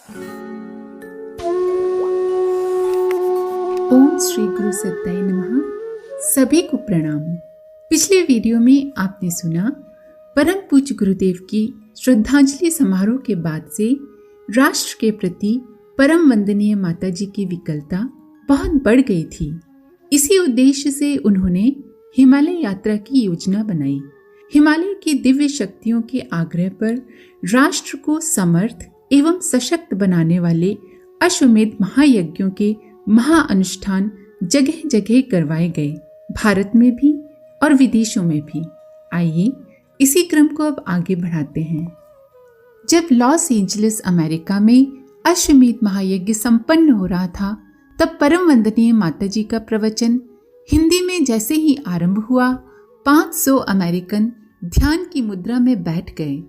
ओम श्री गुरु सत्ताय नमः। सभी को प्रणाम। पिछले वीडियो में आपने सुना परम पूज्य गुरुदेव की श्रद्धांजलि समारोह के बाद से राष्ट्र के प्रति परम वंदनीय माताजी की विकलता बहुत बढ़ गई थी। इसी उद्देश्य से उन्होंने हिमालय यात्रा की योजना बनाई। हिमालय की दिव्य शक्तियों के आग्रह पर राष्ट्र को समर्थ एवं सशक्त बनाने वाले अश्वमेध महायज्ञों के महाअनुष्ठान जगह जगह करवाए गए, भारत में भी और विदेशों में भी। आइए इसी क्रम को अब आगे बढ़ाते हैं। जब लॉस एंजलिस अमेरिका में अश्वमेध महायज्ञ संपन्न हो रहा था, तब परम वंदनीय माताजी का प्रवचन हिंदी में जैसे ही आरंभ हुआ, 500 अमेरिकन ध्यान की मुद्रा में बैठ गए।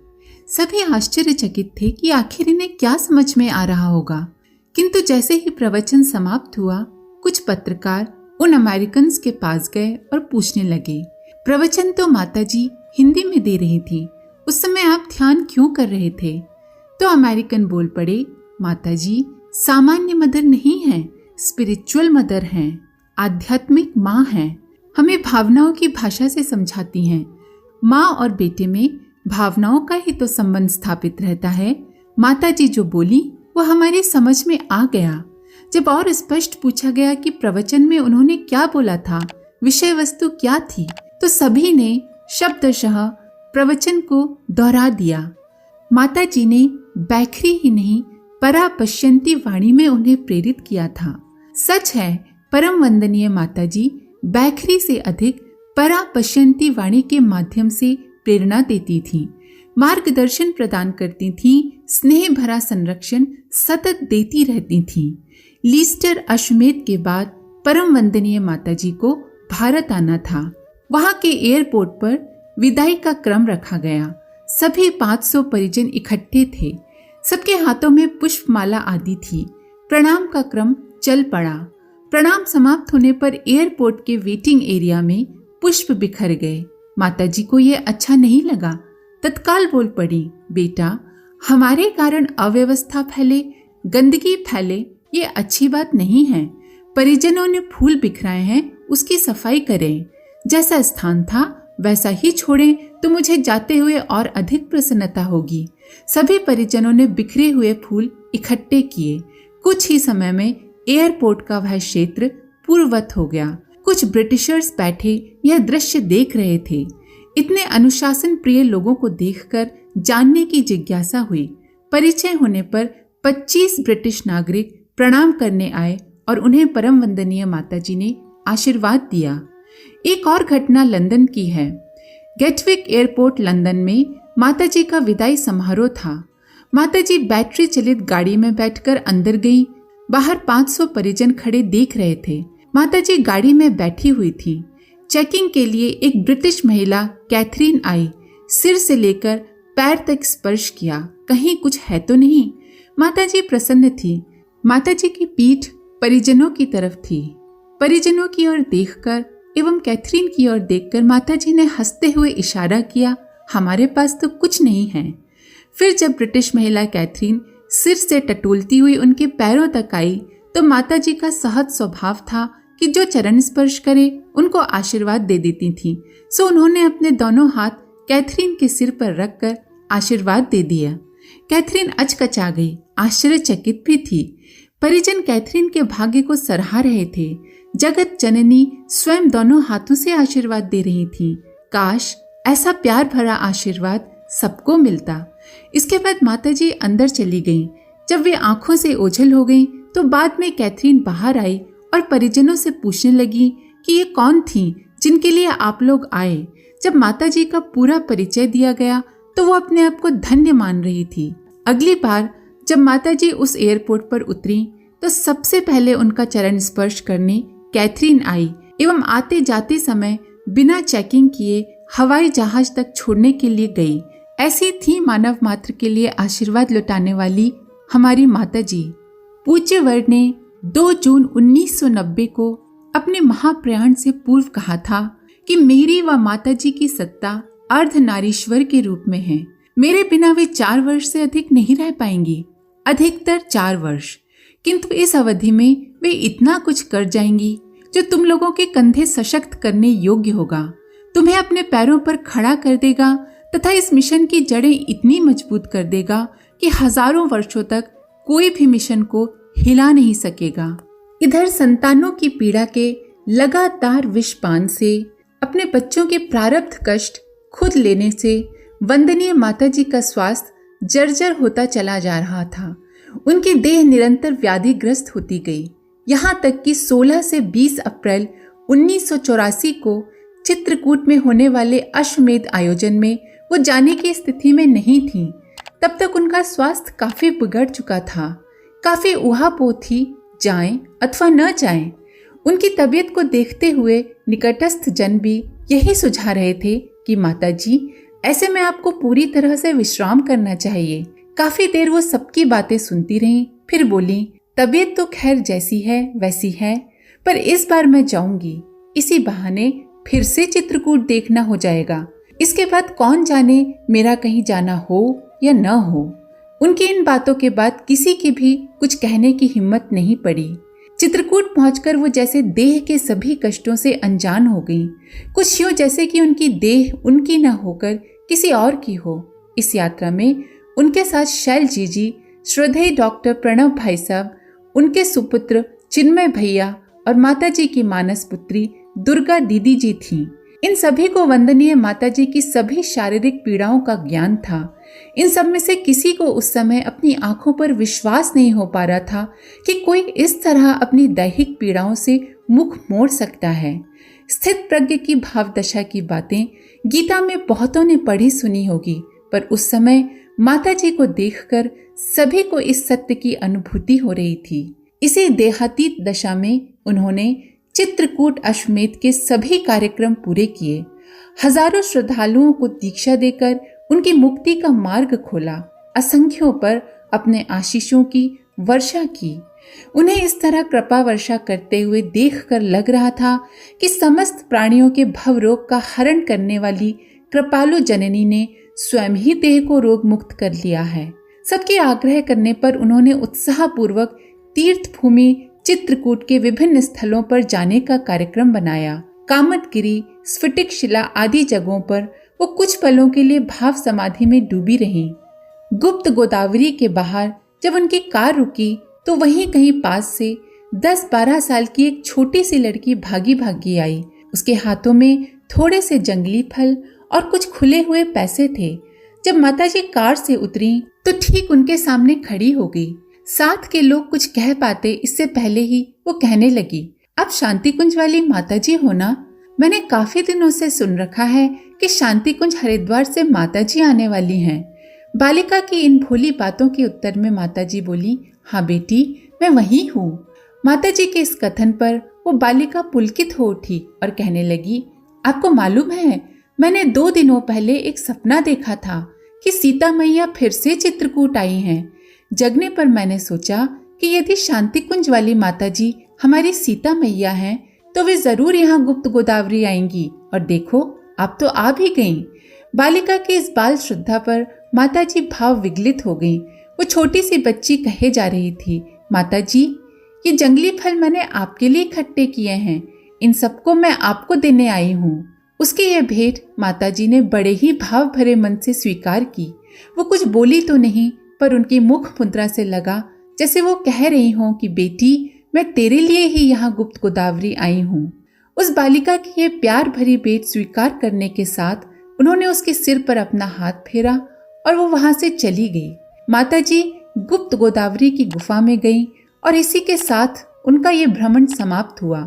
सभी आश्चर्यचकित थे कि आखिर इन्हें क्या समझ में आ रहा होगा। किंतु जैसे ही प्रवचन समाप्त हुआ, कुछ पत्रकार उन अमेरिकन के पास गए और पूछने लगे, प्रवचन तो माताजी हिंदी में दे रही थी, उस समय आप ध्यान क्यों कर रहे थे? तो अमेरिकन बोल पड़े, माताजी सामान्य मदर नहीं है, स्पिरिचुअल मदर हैं, आध्यात्मिक माँ हैं, हमें भावनाओं की भाषा से समझाती हैं। माँ और बेटे में भावनाओं का ही तो संबंध स्थापित रहता है। माताजी जो बोली वो हमारी समझ में आ गया। जब और स्पष्ट पूछा गया कि प्रवचन में उन्होंने क्या बोला था, विषय वस्तु क्या थी, तो सभी ने शब्दशः प्रवचन को दोहरा दिया। माताजी ने बैखरी ही नहीं, परा पश्यंती वाणी में उन्हें प्रेरित किया था। सच है, परम वंदनीय माताजी बैखरी से अधिक परा पश्यंती वाणी के माध्यम से प्रेरणा देती थी, मार्गदर्शन प्रदान करती थीं, स्नेह भरा संरक्षण सतत देती रहती थीं। लीस्टर अश्वमेध के बाद परम वंदनीय माताजी को भारत आना था। वहां के एयरपोर्ट पर विदाई का क्रम रखा गया। सभी 500 परिजन इकट्ठे थे। सबके हाथों में पुष्पमाला आदि थी। प्रणाम का क्रम चल पड़ा। प्रणाम समाप्त होने पर एयरपोर्ट के वेटिंग एरिया में पुष्प बिखर गए। माताजी को यह अच्छा नहीं लगा। तत्काल बोल पड़ी, बेटा हमारे कारण अव्यवस्था फैले, गंदगी फैले, ये अच्छी बात नहीं है। परिजनों ने फूल बिखराए हैं, उसकी सफाई करें। जैसा स्थान था वैसा ही छोड़ें तो मुझे जाते हुए और अधिक प्रसन्नता होगी। सभी परिजनों ने बिखरे हुए फूल इकट्ठे किए। कुछ ही समय में एयरपोर्ट का वह क्षेत्र पूर्ववत हो गया। कुछ ब्रिटिशर्स बैठे यह दृश्य देख रहे थे। इतने अनुशासन प्रिय लोगों को देखकर जानने की जिज्ञासा हुई। परिचय होने पर 25 ब्रिटिश नागरिक प्रणाम करने आए और उन्हें परम वंदनीय माताजी ने आशीर्वाद दिया। एक और घटना लंदन की है। गेटविक एयरपोर्ट लंदन में माताजी का विदाई समारोह था। माताजी बैटरी चलित गाड़ी में बैठकर अंदर गईं। बाहर 500 परिजन खड़े देख रहे थे। माताजी गाड़ी में बैठी हुई थी। चेकिंग के लिए एक ब्रिटिश महिला कैथरीन आई। सिर से लेकर पैर तक स्पर्श किया, कहीं कुछ है तो नहीं। माताजी प्रसन्न थी। माताजी की पीठ परिजनों की तरफ थी। परिजनों की ओर देखकर एवं कैथरीन की ओर देखकर माताजी ने हंसते हुए इशारा किया, हमारे पास तो कुछ नहीं है। फिर जब ब्रिटिश महिला कैथरीन सिर से टटोलती हुई उनके पैरों तक आई, तो माताजी का सहज स्वभाव था कि जो चरण स्पर्श करे उनको आशीर्वाद दे देती थी। सो उन्होंने अपने दोनों हाथ कैथरीन के सिर पर रखकर आशीर्वाद दे दिया। कैथरीन अचकचा गई, आश्चर्यचकित भी थी। परिजन कैथरीन के भाग्य को सराह रहे थे। जगत जननी स्वयं दोनों हाथों से आशीर्वाद दे रही थी। काश ऐसा प्यार भरा आशीर्वाद सबको मिलता। इसके बाद माताजी अंदर चली गईं। जब वे आंखों से ओझल हो गईं, तो बाद में कैथरीन बाहर आई और परिजनों से पूछने लगी कि ये कौन थीं जिनके लिए आप लोग आए। जब माताजी का पूरा परिचय दिया गया तो वो अपने आप को धन्य मान रही थी। अगली बार जब माताजी उस एयरपोर्ट पर उतरी तो सबसे पहले उनका चरण स्पर्श करने कैथरीन आई एवं आते जाते समय बिना चेकिंग किए हवाई जहाज तक छोड़ने के लिए गई। ऐसी थी मानव मात्र के लिए आशीर्वाद लुटाने वाली हमारी माताजी। पूज्य वर ने 2 जून 1990 को अपने महाप्रयाण से पूर्व कहा था कि मेरी व माताजी की सत्ता अर्धनारीश्वर के रूप में है। मेरे बिना वे 4 वर्ष से अधिक नहीं रह पाएंगी। अधिकतर 4 वर्ष, किंतु इस अवधि में वे इतना कुछ कर जाएंगी जो तुम लोगों के कंधे सशक्त करने योग्य होगा, तुम्हें अपने पैरों पर खड़ा कर देगा तथा इस मिशन की जड़ें इतनी मजबूत कर देगा कि हजारों वर्षों तक कोई भी मिशन को हिला नहीं सकेगा। इधर संतानों की पीड़ा के लगातार विषपान से, अपने बच्चों के प्रारब्ध कष्ट खुद लेने से वंदनीय माताजी का स्वास्थ्य जर्जर होता चला जा रहा था। उनकी देह निरंतर व्याधिग्रस्त होती गई, यहाँ तक कि 16 से 20 अप्रैल 1984 को चित्रकूट में होने वाले अश्वमेध आयोजन में वो जाने की स्थिति में नहीं थी। तब तक उनका स्वास्थ्य काफी बिगड़ चुका था, काफी उहापोह थी, जाएं अथवा न जाएं। उनकी तबीयत को देखते हुए निकटस्थ जन भी यही सुझा रहे थे कि माताजी, ऐसे में आपको पूरी तरह से विश्राम करना चाहिए। काफी देर वो सबकी बातें सुनती रहीं, फिर बोली, तबीयत तो खैर जैसी है वैसी है, पर इस बार मैं जाऊंगी। इसी बहाने फिर से चित्रकूट देखना हो जाएगा। इसके बाद कौन जाने मेरा कहीं जाना हो या न हो। उनकी इन बातों के बाद किसी की भी कुछ कहने की हिम्मत नहीं पड़ी। चित्रकूट पहुंचकर वो जैसे देह के सभी कष्टों से अनजान हो गईं, कुछ यूं जैसे कि उनकी देह उनकी न होकर किसी और की हो। इस यात्रा में उनके साथ शैल जीजी, श्रद्धेय डॉक्टर प्रणव भाई साहब, उनके सुपुत्र चिन्मय भैया और माताजी की मानस पुत्री दुर्गा दीदी जी थीं। इन सभी को वंदनीय माताजी की सभी शारीरिक पीड़ाओं का ज्ञान था। इन सब में से किसी को उस समय अपनी आंखों पर विश्वास नहीं हो पा रहा था कि कोई इस तरह अपनी दैहिक पीड़ाओं से मुख मोड़ सकता है। स्थित प्रज्ञ की भाव दशा की बातें गीता में बहुतों ने पढ़ी सुनी होगी, पर उस समय माताजी को देखकर सभी को इस सत्य की अनुभूति हो रही थी। इसी देहातीत दशा में उन्होंने चित्रकूट अश्वमेध के सभी कार्यक्रम पूरे किए, हजारों श्रद्धालुओं को दीक्षा देकर उनकी मुक्ति का मार्ग खोला, असंख्यों पर अपने आशीषों की वर्षा की। उन्हें इस तरह कृपा वर्षा करते हुए देखकर लग रहा था कि समस्त प्राणियों के भवरोग का हरण करने वाली कृपालु जननी ने स्वयं ही देह को रोग मुक्त कर लिया है। सबके आग्रह करने पर उन्होंने उत्साहपूर्वक तीर्थ भूमि चित्रकूट के विभिन्न स्थलों पर जाने का कार्यक्रम बनाया। कामतगिरी, स्फटिक शिला आदि जगहों पर वो कुछ पलों के लिए भाव समाधि में डूबी रहीं। गुप्त गोदावरी के बाहर जब उनकी कार रुकी तो वहीं कहीं पास से 10-12 साल की एक छोटी सी लड़की भागी भागी आई। उसके हाथों में थोड़े से जंगली फल और कुछ खुले हुए पैसे थे। जब माताजी कार से उतरी तो ठीक उनके सामने खड़ी हो गई। साथ के लोग कुछ कह पाते इससे पहले ही वो कहने लगी, आप शांति कुंज वाली माताजी हो ना? मैंने काफी दिनों से सुन रखा है कि शांति कुंज हरिद्वार से माताजी आने वाली हैं। बालिका की इन भोली बातों के उत्तर में माताजी बोली, हाँ बेटी, मैं वही हूँ। माताजी के इस कथन पर वो बालिका पुलकित हो उठी और कहने लगी, आपको मालूम है, मैंने 2 दिनों पहले एक सपना देखा था कि सीता मैया फिर से चित्रकूट आई हैं। जगने पर मैंने सोचा कि यदि शांति कुंज वाली माताजी हमारी सीता मैया हैं तो वे जरूर यहाँ गुप्त गोदावरी आएंगी, और देखो आप तो आ भी गईं। बालिका की इस बाल श्रद्धा पर माताजी भाव विगलित हो गईं। वो छोटी सी बच्ची कहे जा रही थी, माताजी, ये जंगली फल मैंने आपके लिए इकट्ठे किए हैं, इन सबको मैं आपको देने आई हूँ। उसकी यह भेंट माताजी ने बड़े ही भाव भरे मन से स्वीकार की। वो कुछ बोली तो नहीं, पर उनकी मुख मुद्रा से लगा जैसे वो कह रही हों कि बेटी, मैं तेरे लिए ही यहाँ गुप्त गोदावरी आई हूँ। उस बालिका की ये प्यार भरी भेंट स्वीकार करने के साथ उन्होंने उसके सिर पर अपना हाथ फेरा और वो वहां से चली गई। माताजी गुप्त गोदावरी की गुफा में गईं और इसी के साथ उनका ये भ्रमण समाप्त हुआ।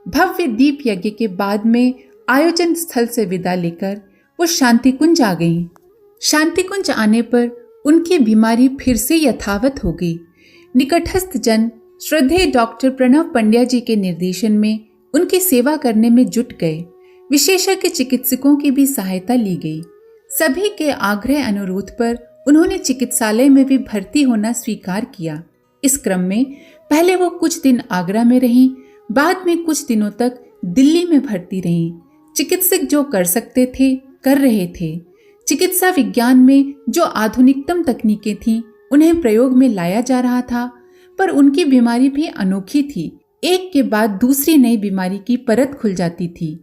भव्य दीप यज्ञ के बाद में आयोजन स्थल से विदा लेकर वो शांति कुंज आ गईं। शांति कुंज आने पर उनकी बीमारी फिर से यथावत हो गई। निकटस्थ जन श्रद्धेय डॉक्टर प्रणव पंड्या जी के निर्देशन में उनकी सेवा करने में जुट गए। विशेषज्ञ चिकित्सकों की भी सहायता ली गई। सभी के आग्रह अनुरोध पर उन्होंने चिकित्सालय में भी भर्ती होना स्वीकार किया। इस क्रम में पहले वो कुछ दिन आगरा में रहीं, बाद में कुछ दिनों तक दिल्ली में भर्ती रहीं। चिकित्सक जो कर सकते थे कर रहे थे। चिकित्सा विज्ञान में जो आधुनिकतम तकनीकें थीं उन्हें प्रयोग में लाया जा रहा था, पर उनकी बीमारी भी अनोखी थी। एक के बाद दूसरी नई बीमारी की परत खुल जाती थी।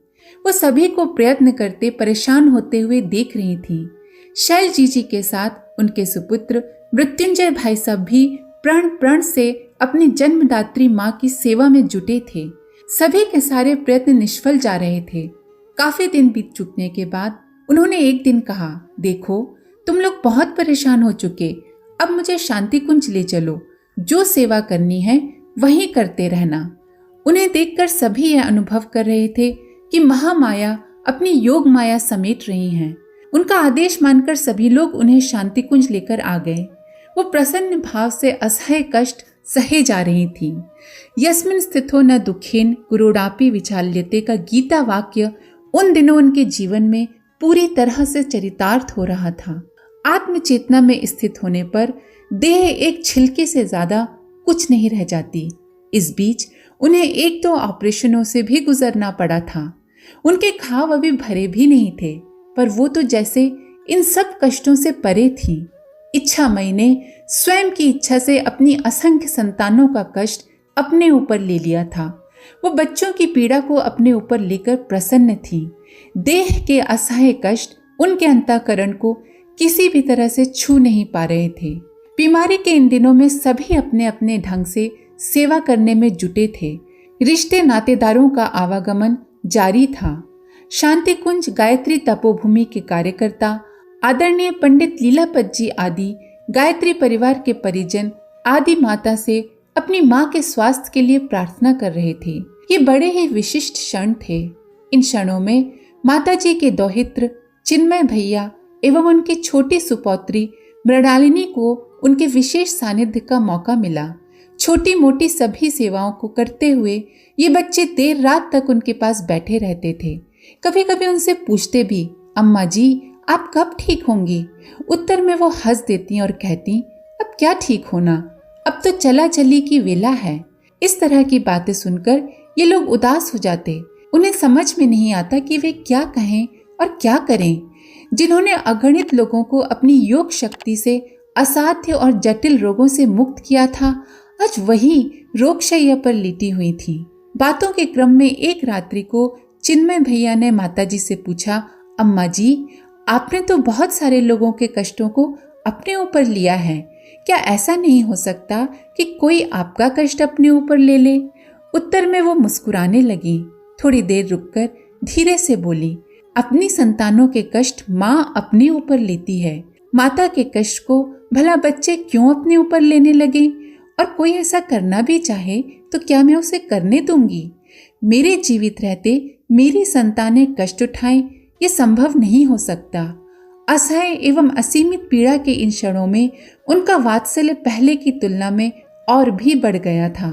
वो सभी को प्रयत्न करते परेशान होते हुए देख रही थी। शैल जी के साथ उनके सुपुत्र मृत्युंजय भाई साहब भी प्रण प्रण से अपनी जन्मदात्री माँ की सेवा में जुटे थे। सभी के सारे प्रयत्न निष्फल जा रहे थे। काफी दिन बीत चुकने के बाद उन्होंने एक दिन कहा, देखो तुम लोग बहुत परेशान हो चुके, अब मुझे शांति कुंज ले चलो, जो सेवा करनी है वही करते रहना। उन्हें देखकर सभी यह अनुभव कर रहे थे कि महामाया अपनी योग माया समेट रही हैं। उनका आदेश मानकर सभी लोग उन्हें शांति कुंज लेकर आ गए। वो प्रसन्न भाव से असह्य कष्ट सहे जा रही थी। यस्मिन् स्थितो न दुखेन गुरुडापि विचाल्यते का गीता वाक्य उन दिनों उनके जीवन में पूरी तरह से चरितार्थ हो रहा था। आत्मचेतना में स्थित होने पर देह एक छिलके से ज्यादा कुछ नहीं रह जाती। इस बीच उन्हें 1-2 ऑपरेशनों से भी गुजरना पड़ा था। उनके घाव अभी भरे भी नहीं थे, पर वो तो जैसे इन सब कष्टों से परे थी। इच्छामयी ने स्वयं की इच्छा से अपनी असंख्य संतानों का कष्ट अपने ऊपर ले लिया था। वो बच्चों की पीड़ा को अपने ऊपर लेकर प्रसन्न थी। देह के असह्य कष्ट उनके अंतःकरण को किसी भी तरह से छू नहीं पा रहे थे। बीमारी के इन दिनों में सभी अपने अपने ढंग से सेवा करने में जुटे थे। रिश्ते नातेदारों का आवागमन जारी था। शांति कुंज गायत्री तपोभूमि के कार्यकर्ता आदरणीय पंडित लीलापत जी आदि गायत्री परिवार के परिजन आदि माता से अपनी माँ के स्वास्थ्य के लिए प्रार्थना कर रहे थे। ये बड़े ही विशिष्ट क्षण थे। इन क्षणों में माता जी के दौहित्र चिन्मय भैया एवं उनकी छोटी सुपौत्री मृणालिनी को उनके विशेष सानिध्य का मौका मिला। छोटी मोटी सभी सेवाओं को करते हुए ये बच्चे देर रात तक उनके पास बैठे रहते थे। कभी कभी उनसे पूछते भी, अम्मा जी आप कब ठीक होंगी? उत्तर में वो हंस देती और कहती, अब क्या ठीक होना, अब तो चला चली की वेला है। इस तरह की बातें सुनकर ये लोग उदास हो जाते। उन्हें समझ में नहीं आता कि वे क्या कहें और क्या करें। जिन्होंने अगणित लोगों को अपनी योग शक्ति से असाध्य और जटिल रोगों से मुक्त किया था, आज वही रोगशैया पर लेटी हुई थी। बातों के क्रम में एक रात्रि को चिन्मय भैया ने माताजी से पूछा, अम्मा जी आपने तो बहुत सारे लोगों के कष्टों को अपने ऊपर लिया है, क्या ऐसा नहीं हो सकता कि कोई आपका कष्ट अपने ऊपर ले ले? उत्तर में वो मुस्कुराने लगी। थोड़ी देर रुककर धीरे से बोली, अपनी संतानों के कष्ट माँ अपने ऊपर लेती है, माता के कष्ट को भला बच्चे क्यों अपने ऊपर लेने लगे? और कोई ऐसा करना भी चाहे तो क्या मैं उसे करने दूंगी? मेरे जीवित रहते मेरी संतानें कष्ट उठाएं, ये संभव नहीं हो सकता। असह्य एवं असीमित पीड़ा के इन क्षणों में उनका वात्सल्य पहले की तुलना में और भी बढ़ गया था।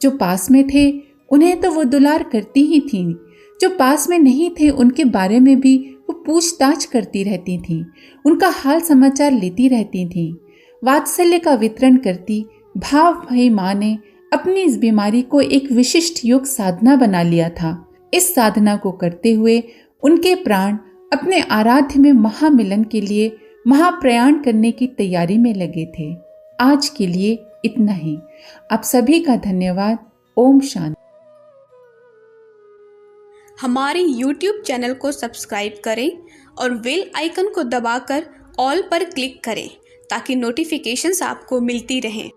जो पास में थे उन्हें तो वो दुलार करती ही थीं, जो पास में नहीं थे उनके बारे में भी वो पूछताछ करती रहती थीं, उनका हाल समाचार लेती रहती थीं। वात्सल्य का वितरण करती भाव भई माँ ने अपनी इस बीमारी को एक विशिष्ट योग साधना बना लिया था। इस साधना को करते हुए उनके प्राण अपने आराध्य में महामिलन के लिए महाप्रयाण करने की तैयारी में लगे थे। आज के लिए इतना ही। आप सभी का धन्यवाद। ओम शांति। हमारे YouTube चैनल को सब्सक्राइब करें और बेल आइकन को दबाकर ऑल पर क्लिक करें ताकि नोटिफिकेशंस आपको मिलती रहें।